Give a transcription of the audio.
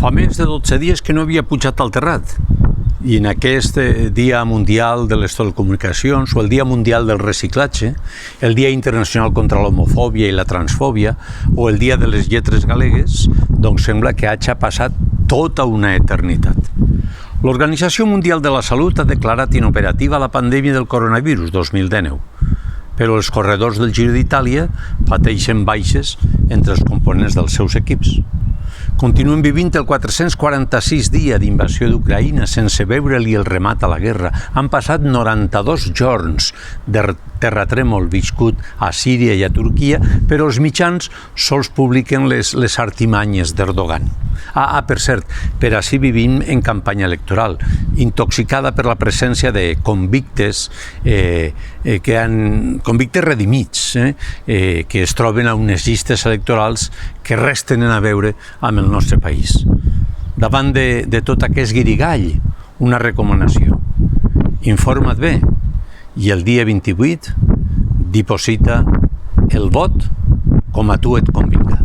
Fa més de 12 dies que no havia pujat al terrat. I en aquest Dia Mundial de les Telecomunicacions o el Dia Mundial del Reciclatge, el Dia Internacional contra l'Homofòbia i la Transfòbia o el Dia de les Lletres Galegues, doncs sembla que hagi passat tota una eternitat. L'Organització Mundial de la Salut ha declarat inoperativa la pandèmia del coronavirus 2019, però els corredors del Giro d'Itàlia pateixen baixes entre els components dels seus equips. Continuen vivint el 446 dia d'invasió d'Ucraïna sense veure-li el remat a la guerra. Han passat 92 jorns de terratrèmol viscut a Síria i a Turquia, però els mitjans sols publiquen les artimanyes d'Erdogan. Per cert, per així vivim en campanya electoral, intoxicada per la presència de convictes convictes redimits, que es troben a unes llistes electorals que res tenen a veure amb el nostre país. Davant de tot aquest guirigall, una recomanació. Informa't bé i el dia 28 diposita el vot com a tu et convinga.